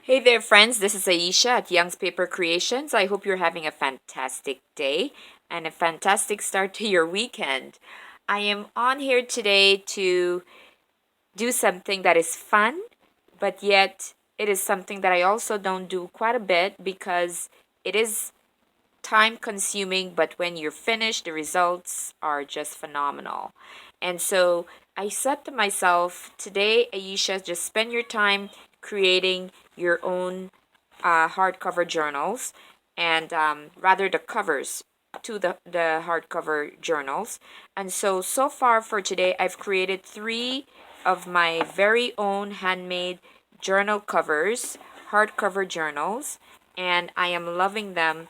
Hey there, friends. This is Aisha at Youngspapercreations. I hope you're having a fantastic day and a fantastic start to your weekend. I am on here today to do something that is fun, but yet it is something that I also don't do quite a bit because it is time consuming, but when you're finished, the results are just phenomenal. And so I said to myself, today, Aisha, just spend your time creating your own hardcover journals and rather the covers to the hardcover journals. And so far for today, I've created 3 of my very own handmade journal covers, hardcover journals, and I am loving them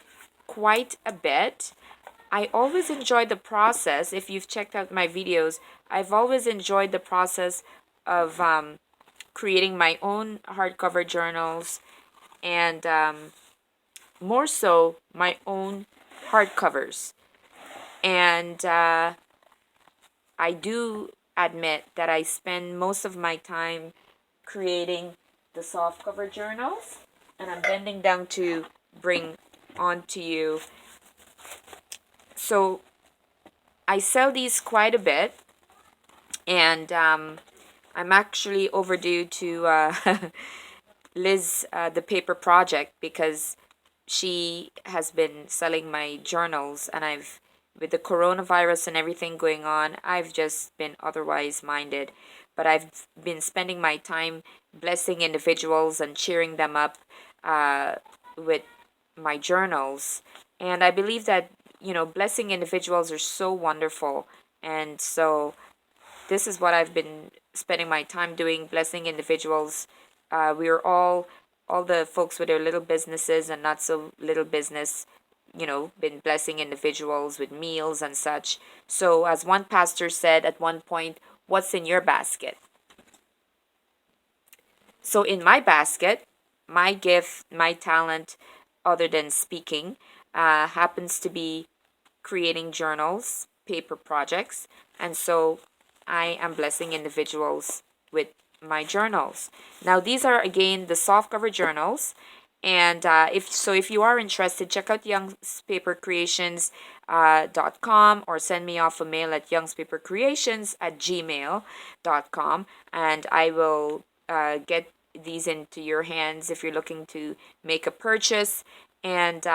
quite a bit. I always enjoy the process. If you've checked out my videos, I've always enjoyed the process of creating my own hardcover journals and more so my own hardcovers. And I do admit that I spend most of my time creating the softcover journals, and I'm bending down to bring on to you. So I sell these quite a bit, and I'm actually overdue to Liz, the paper project, because she has been selling my journals, and with the coronavirus and everything going on, I've just been otherwise minded. But I've been spending my time blessing individuals and cheering them up with my journals. And I believe that, blessing individuals are so wonderful. And so this is what I've been spending my time doing, blessing individuals. We're all the folks with their little businesses and not so little business, been blessing individuals with meals and such. So, as one pastor said at one point, what's in your basket? So, in my basket, my gift, my talent, other than speaking, happens to be creating journals, paper projects, and so I am blessing individuals with my journals. Now, these are again the softcover journals, and if you are interested, check out Youngspapercreations.com or send me off a mail at youngspapercreations@gmail.com, and I will get these into your hands if you're looking to make a purchase. And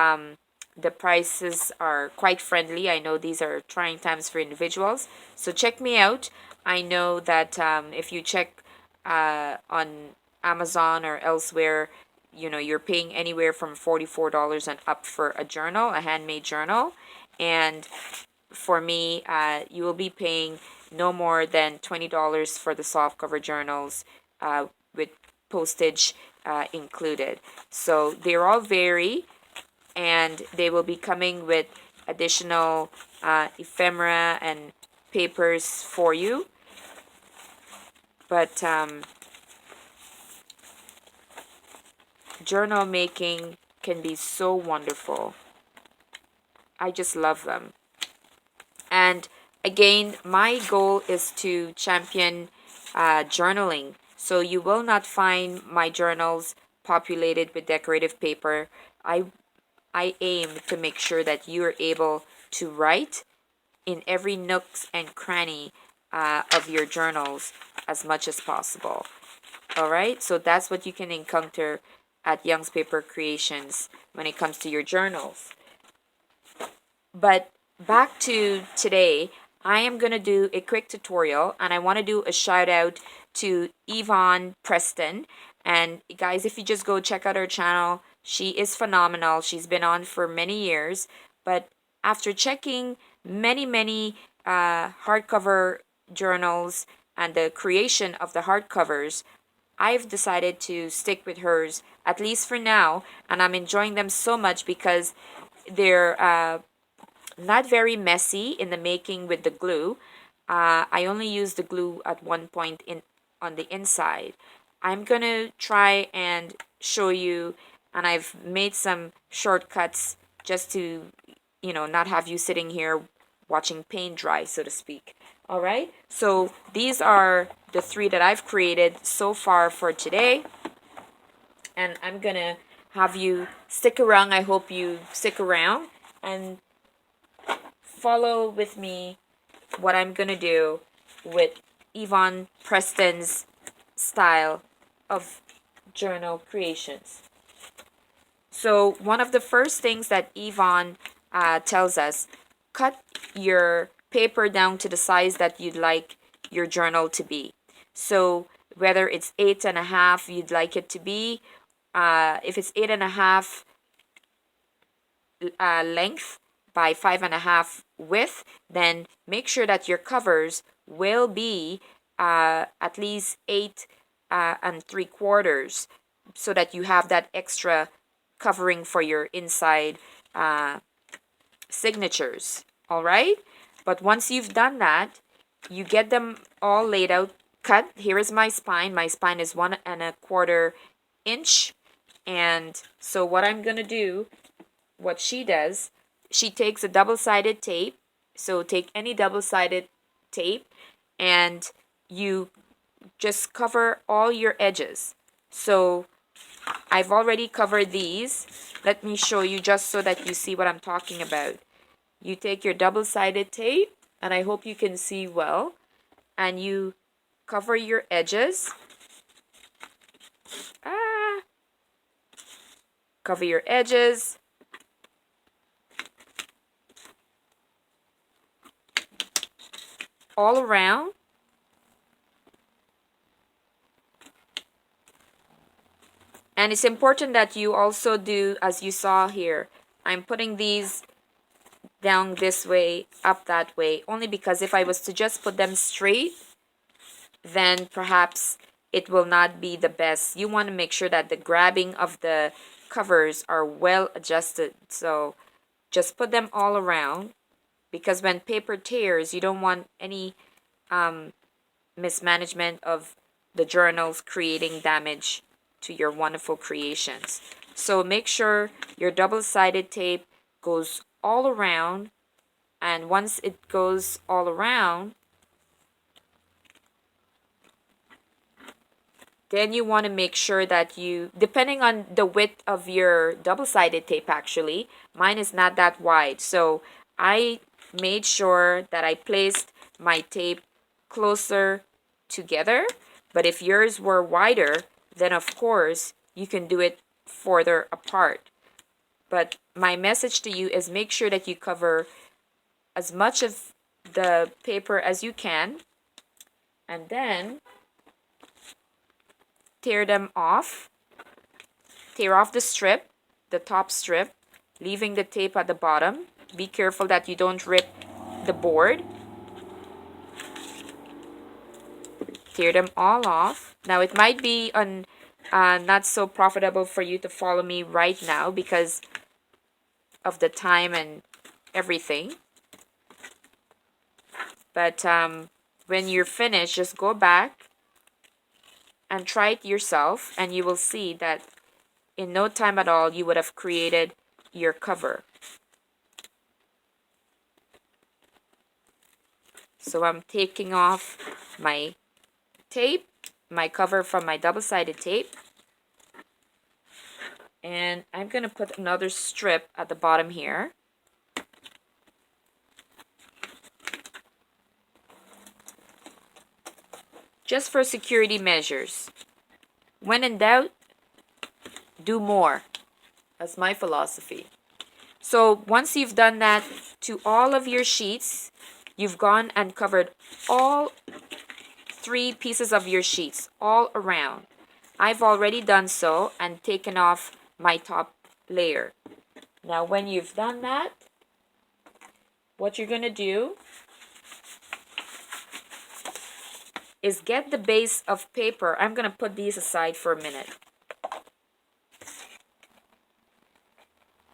the prices are quite friendly. I know these are trying times for individuals, so check me out. I know that if you check on Amazon or elsewhere, you're paying anywhere from $44 and up for a journal, a handmade journal. And for me, you will be paying no more than $20 for the softcover journals with postage included. So they're all vary, and they will be coming with additional ephemera and papers for you. But journal making can be so wonderful. I just love them. And again, my goal is to champion journaling. So you will not find my journals populated with decorative paper. I aim to make sure that you are able to write in every nook and cranny of your journals as much as possible. All right, so that's what you can encounter at Young's Paper Creations when it comes to your journals. But back to today, I am going to do a quick tutorial, and I want to do a shout out to Yvonne Preston. And guys, if you just go check out her channel, she is phenomenal. She's been on for many years, but after checking many hardcover journals and the creation of the hardcovers, I've decided to stick with hers, at least for now, and I'm enjoying them so much because they're not very messy in the making with the glue. I only use the glue at one point on the inside. I'm gonna try and show you, and I've made some shortcuts just to, not have you sitting here watching paint dry, so to speak. All right, so these are the 3 that I've created so far for today. And I'm gonna have you stick around. I hope you stick around and follow with me what I'm gonna do with Yvonne Preston's style of journal creations. So one of the first things that Yvonne tells us, cut your paper down to the size that you'd like your journal to be. So whether it's 8.5 you'd like it to be, if it's 8.5 length by 5.5 width, then make sure that your covers will be at least 8 and 3/4, so that you have that extra covering for your inside signatures. All right, but once you've done that, you get them all laid out, cut. Here is my spine. My spine is 1.25 inch. And so what I'm gonna do, what she does, she takes a double-sided tape. So take any double-sided tape and you just cover all your edges. So I've already covered these. Let me show you just so that you see what I'm talking about. You take your double-sided tape, and I hope you can see well, and you cover your edges. Cover your edges. All around. And it's important that you also do as you saw here. I'm putting these down this way, up that way, only because if I was to just put them straight, then perhaps it will not be the best. You want to make sure that the grabbing of the covers are well adjusted. So just put them all around, because when paper tears, you don't want any mismanagement of the journals creating damage to your wonderful creations. So make sure your double-sided tape goes all around, and once it goes all around, then you want to make sure that you, depending on the width of your double-sided tape, actually, mine is not that wide. So I made sure that I placed my tape closer together. But if yours were wider, then of course you can do it further apart. But my message to you is make sure that you cover as much of the paper as you can, and then tear them off. Tear off the strip, the top strip, leaving the tape at the bottom. Be careful that you don't rip the board. Tear them all off. Now it might be not so profitable for you to follow me right now because of the time and everything. But when you're finished, just go back and try it yourself, and you will see that in no time at all you would have created your cover. So I'm taking off my tape, my cover from my double-sided tape, and I'm going to put another strip at the bottom here. Just for security measures. When in doubt, do more. That's my philosophy. So once you've done that to all of your sheets, you've gone and covered all 3 pieces of your sheets all around. I've already done so and taken off my top layer. Now when you've done that, what you're going to do is get the base of paper. I'm going to put these aside for a minute.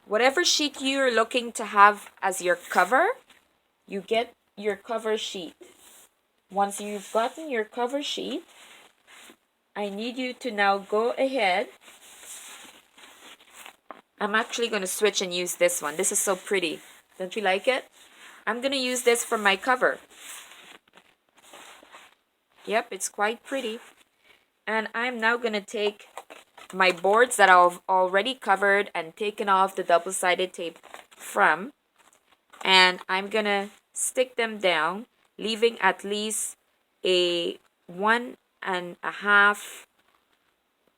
Whatever sheet you're looking to have as your cover, you get your cover sheet. Once you've gotten your cover sheet, I need you to now go ahead. I'm actually going to switch and use this one. This is so pretty. Don't you like it? I'm going to use this for my cover. Yep, it's quite pretty. And I'm now going to take my boards that I've already covered and taken off the double-sided tape from, and I'm gonna stick them down, leaving at least a 1.5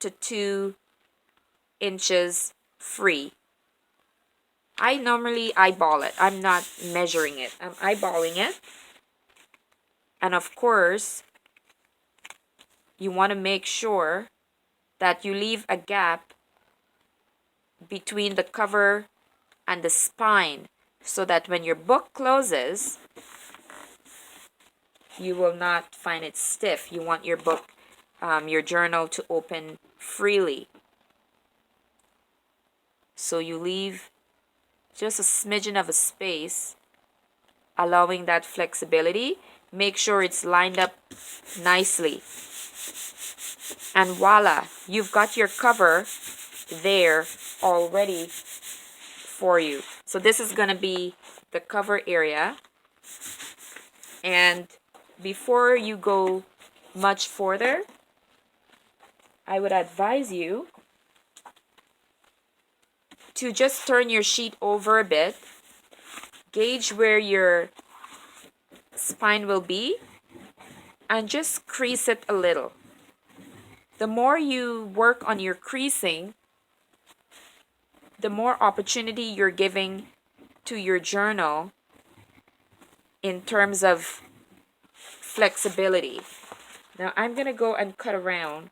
to 2 inches free. I normally eyeball it. I'm not measuring it. I'm eyeballing it. And of course, you want to make sure that you leave a gap between the cover and the spine so that when your book closes, you will not find it stiff. You want your book, your journal to open freely. So you leave just a smidgen of a space, allowing that flexibility. Make sure it's lined up nicely. And voila, you've got your cover there already for you. So this is going to be the cover area. And before you go much further, I would advise you to just turn your sheet over a bit, gauge where your spine will be, and just crease it a little. The more you work on your creasing, the more opportunity you're giving to your journal in terms of flexibility. Now I'm going to go and cut around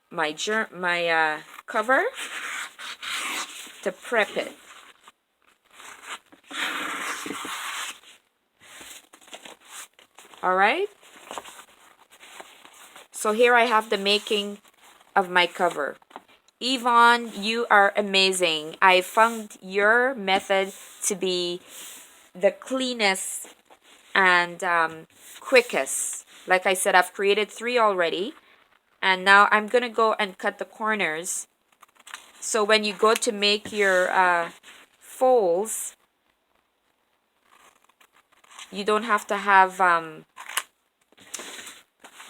my cover to prep it. All right. So here I have the making of my cover. Yvonne, you are amazing. I found your method to be the cleanest and quickest. Like I said, I've created 3 already. And now I'm going to go and cut the corners. So when you go to make your folds, you don't have to have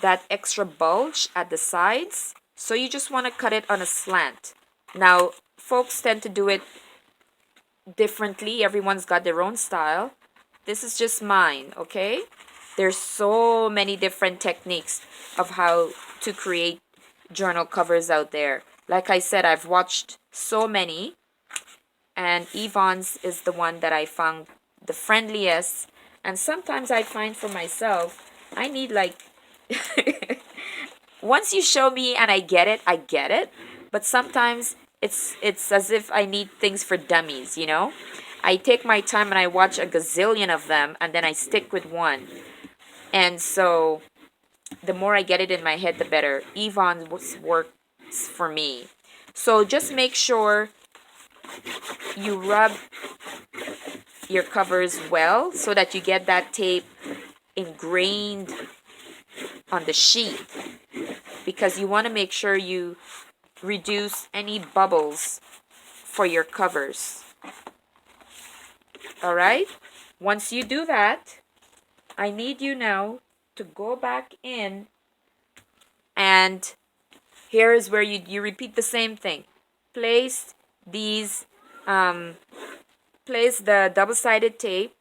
that extra bulge at the sides. So you just want to cut it on a slant. Now, folks tend to do it differently. Everyone's got their own style. This is just mine, okay? There's so many different techniques of how to create journal covers out there. Like I said, I've watched so many, and Yvonne's is the one that I found the friendliest. And sometimes I find for myself, I need like once you show me and I get it. But sometimes it's as if I need things for dummies, you know? I take my time and I watch a gazillion of them, and then I stick with one. And so the more I get it in my head, the better. Yvonne works for me. So just make sure you rub your covers well so that you get that tape ingrained on the sheet, because you want to make sure you reduce any bubbles for your covers. All right? Once you do that, I need you now to go back in, and here is where you repeat the same thing. Place these place the double-sided tape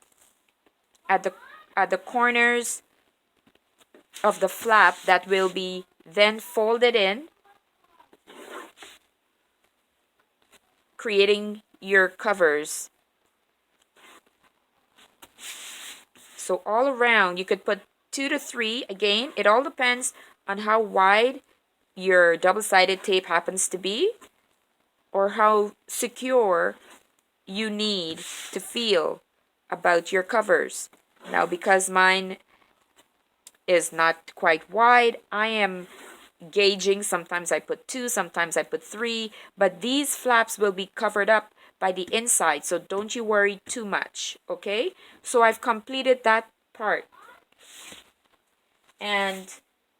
at the corners of the flap that will be then folded in, creating your covers. So all around, you could put 2 to 3. Again, it all depends on how wide your double-sided tape happens to be, or how secure you need to feel about your covers. Now, because mine is not quite wide, I am gauging. Sometimes I put 2, sometimes I put 3, but these flaps will be covered up by the inside, so don't you worry too much, okay? So I've completed that part. And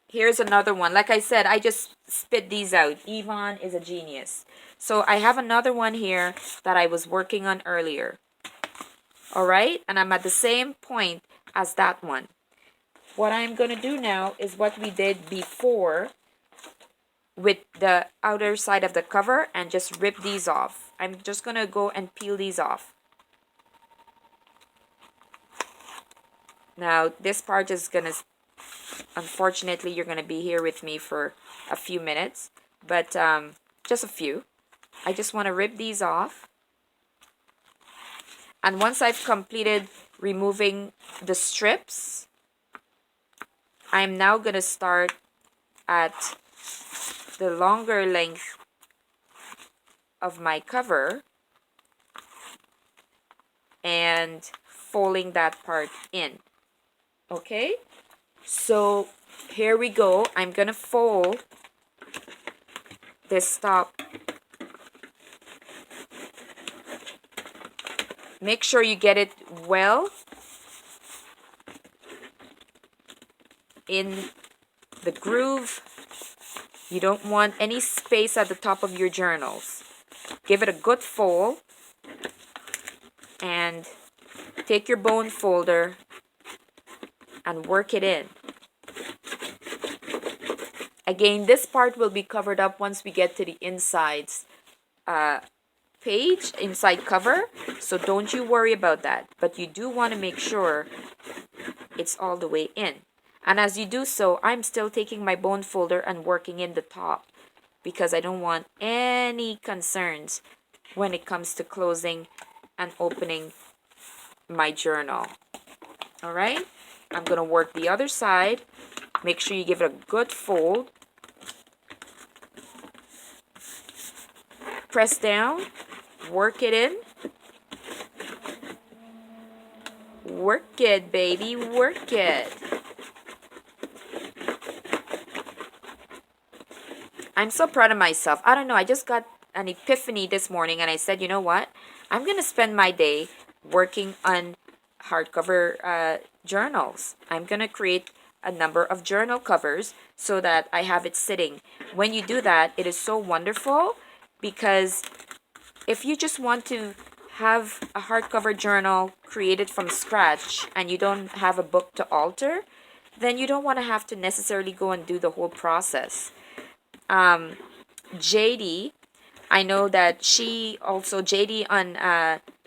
here's another one. Like I said, I just spit these out. Yvonne is a genius. So I have another one here that I was working on earlier. All right? And I'm at the same point as that one. What I'm going to do now is what we did before. with the outer side of the cover and just rip these off. I'm just gonna go and peel these off. Now this part is gonna, unfortunately, you're gonna be here with me for a few minutes, but just a few. I just want to rip these off. And once I've completed removing the strips, I'm now gonna start at the longer length of my cover and folding that part in. Okay, so here we go. I'm gonna fold this top. Make sure you get it well in the groove. You don't want any space at the top of your journals. Give it a good fold and take your bone folder and work it in. Again, this part will be covered up once we get to the insides page, inside cover, so don't you worry about that. But you do want to make sure it's all the way in. And as you do so, I'm still taking my bone folder and working in the top because I don't want any concerns when it comes to closing and opening my journal. All right, I'm going to work the other side. Make sure you give it a good fold. Press down, work it in. Work it, baby, work it. I'm so proud of myself. I don't know, I just got an epiphany this morning and I said, you know what? I'm going to spend my day working on hardcover journals. I'm going to create a number of journal covers so that I have it sitting. When you do that, it is so wonderful because if you just want to have a hardcover journal created from scratch and you don't have a book to alter, then you don't want to have to necessarily go and do the whole process. JD, I know that she also, JD on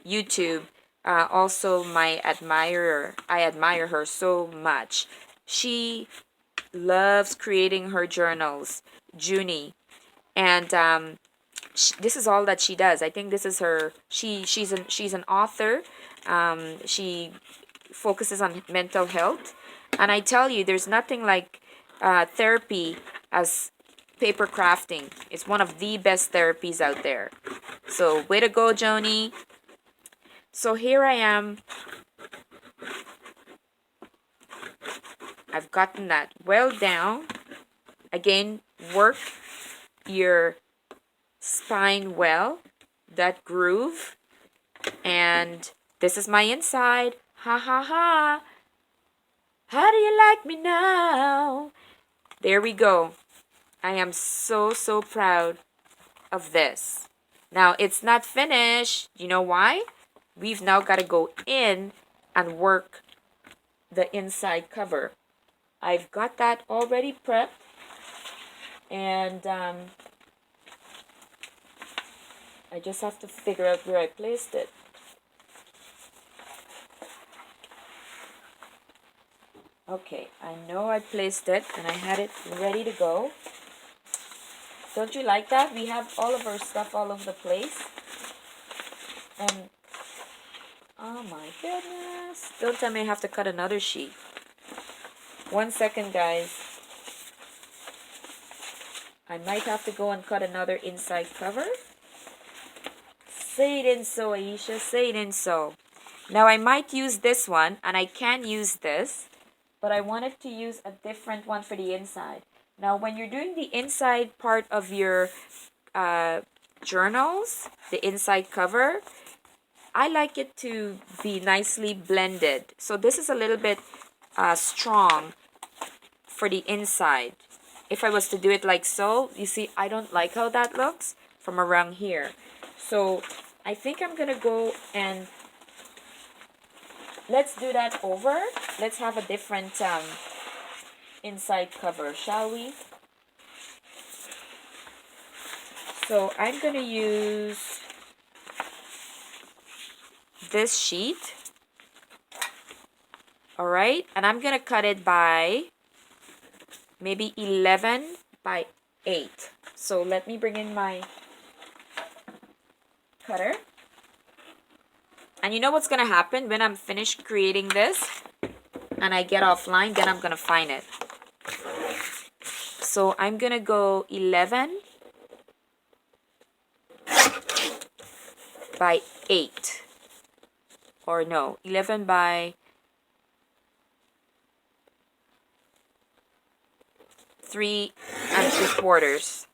YouTube, also my admirer. I admire her so much. She loves creating her journals, Junie, and this is all that she does. I think this is her. She's an author. She focuses on mental health, and I tell you, there's nothing like therapy as paper crafting. It's one of the best therapies out there. So way to go, Joni. So here I am. I've gotten that well down. Again, work your spine well, that groove. And this is my inside. Ha ha ha. How do you like me now? There we go. I am so proud of this. Now, it's not finished. You know why? We've now got to go in and work the inside cover. I've got that already prepped. And I just have to figure out where I placed it. Okay, I know I placed it and I had it ready to go. Don't you like that? We have all of our stuff all over the place. And, oh my goodness. Don't tell me I have to cut another sheet. 1 second, guys. I might have to go and cut another inside cover. Say it in so, Aisha. Say it in so. Now, I might use this one, and I can use this, but I wanted to use a different one for the inside. Now, when you're doing the inside part of your journals, the inside cover, I like it to be nicely blended. So this is a little bit strong for the inside. If I was to do it like so, you see, I don't like how that looks from around here. So I think I'm going to go and let's do that over. Let's have a different inside cover, shall we? So I'm going to use this sheet. All right, and I'm going to cut it by maybe 11 by 8. So let me bring in my cutter. And you know what's going to happen when I'm finished creating this and I get offline, then I'm going to find it. So I'm going to go 11 by 8. Or no, 11 by 3 3/4.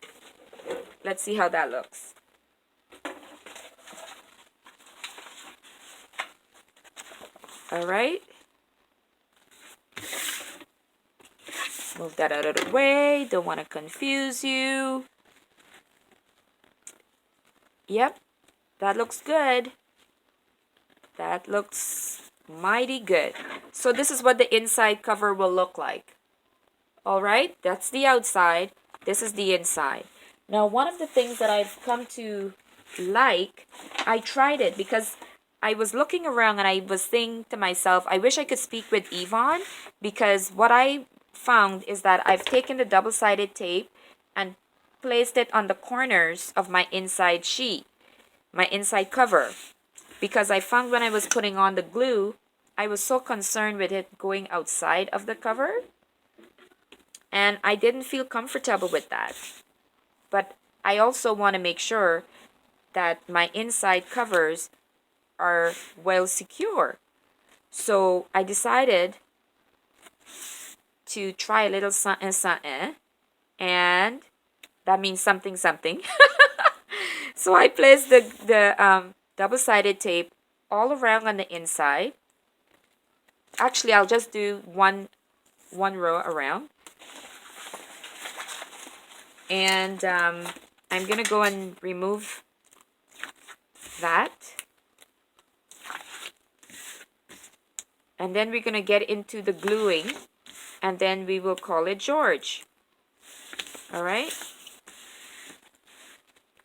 Let's see how that looks. All right. Move that out of the way. Don't want to confuse you. Yep, that looks good. That looks mighty good. So this is what the inside cover will look like. All right, that's the outside. This is the inside. Now, one of the things that I've come to like, I tried it because I was looking around and I was thinking to myself, I wish I could speak with Yvonne, because what I found is that I've taken the double-sided tape and placed it on the corners of my inside sheet, my inside cover, because I found when I was putting on the glue, I was so concerned with it going outside of the cover, and I didn't feel comfortable with that. But I also want to make sure that my inside covers are well secure. So I decided to try a little something, and that means something. So I placed the double-sided tape all around on the inside. Actually, I'll just do one row around. And I'm going to go and remove that. And then we're going to get into the gluing. And then we will call it George. All right.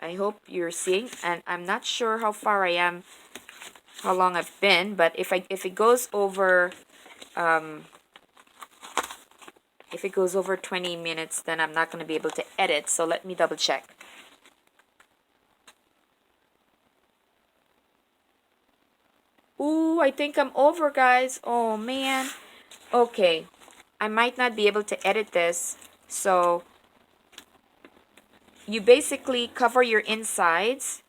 I hope you're seeing. And I'm not sure how far I am, how long I've been. But if it goes over... if it goes over 20 minutes, then I'm not going to be able to edit. So let me double check. Ooh, I think I'm over, guys. Oh, man. Okay. I might not be able to edit this. So you basically cover your insides.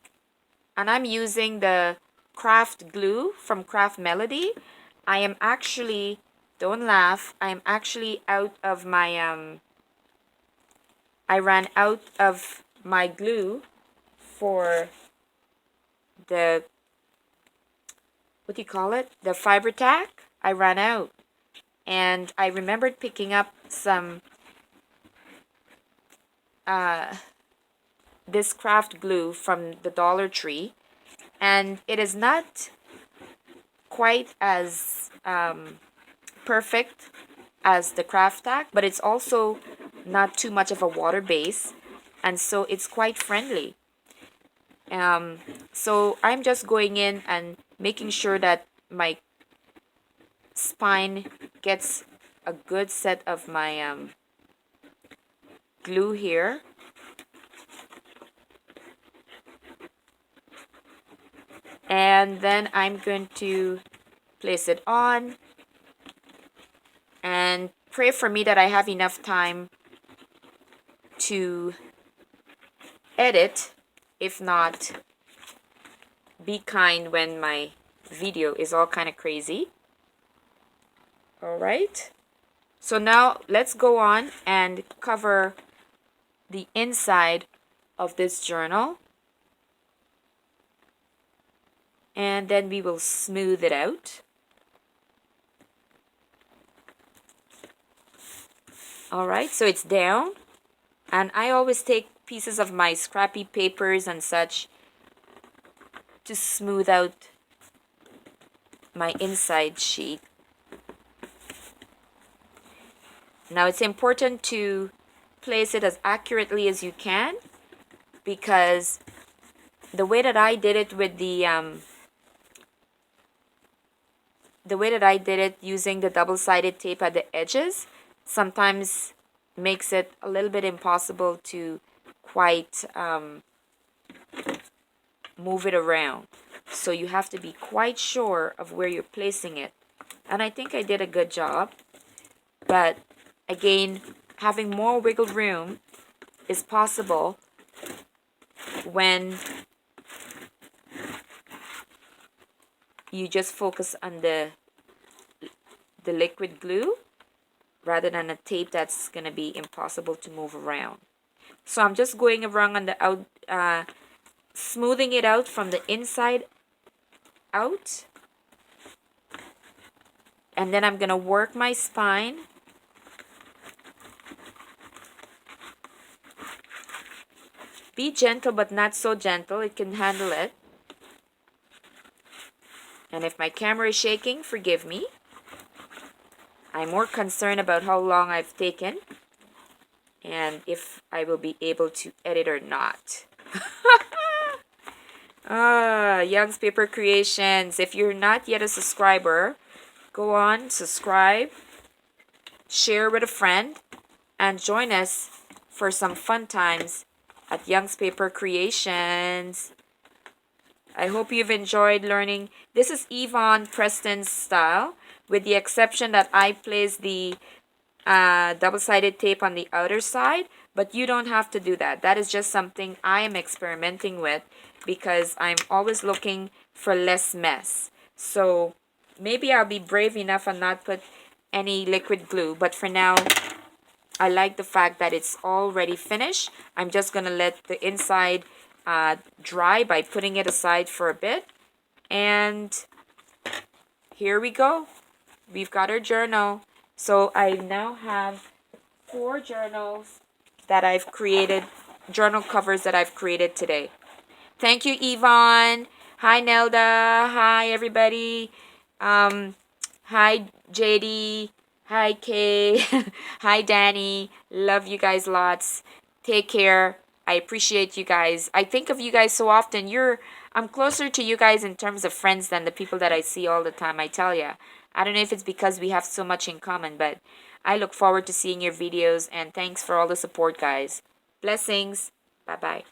And I'm using the craft glue from Craft Melody. I am actually... Don't laugh. I'm actually out of my, I ran out of my glue for the, what do you call it? The fiber tack. I ran out. And I remembered picking up some, this craft glue from the Dollar Tree. And it is not quite as, perfect as the craft tack, but it's also not too much of a water base, and so it's quite friendly. So I'm just going in and making sure that my spine gets a good set of my glue here. And then I'm going to place it on. And pray for me that I have enough time to edit. If not, be kind when my video is all kind of crazy. All right. So now let's go on and cover the inside of this journal. And then we will smooth it out. All right, so it's down, and I always take pieces of my scrappy papers and such to smooth out my inside sheet. Now it's important to place it as accurately as you can, because the way that I did it with the way that I did it using the double-sided tape at the edges sometimes makes it a little bit impossible to quite move it around. So you have to be quite sure of where you're placing it. And I think I did a good job. But again, having more wiggle room is possible when you just focus on the liquid glue rather than a tape that's going to be impossible to move around. So I'm just going around on the smoothing it out from the inside out. And then I'm going to work my spine. Be gentle but not so gentle. It can handle it. And if my camera is shaking, forgive me. I'm more concerned about how long I've taken and if I will be able to edit or not. Youngspapercreations. If you're not yet a subscriber, go on, subscribe, share with a friend, and join us for some fun times at Youngspapercreations. I hope you've enjoyed learning. This is Yvonne Preston's style, with the exception that I place the double-sided tape on the outer side, but you don't have to do that. That is just something I am experimenting with because I'm always looking for less mess. So maybe I'll be brave enough and not put any liquid glue, but for now, I like the fact that it's already finished. I'm just going to let the inside dry by putting it aside for a bit. And here we go. We've got our journal. So I now have 4 journals that I've created, journal covers that I've created today. Thank you, Yvonne. Hi, Nelda. Hi, everybody. Hi, JD. Hi, Kay. Hi, Danny. Love you guys lots. Take care. I appreciate you guys. I think of you guys so often. I'm closer to you guys in terms of friends than the people that I see all the time, I tell ya. I don't know if it's because we have so much in common, but I look forward to seeing your videos, and thanks for all the support, guys. Blessings. Bye-bye.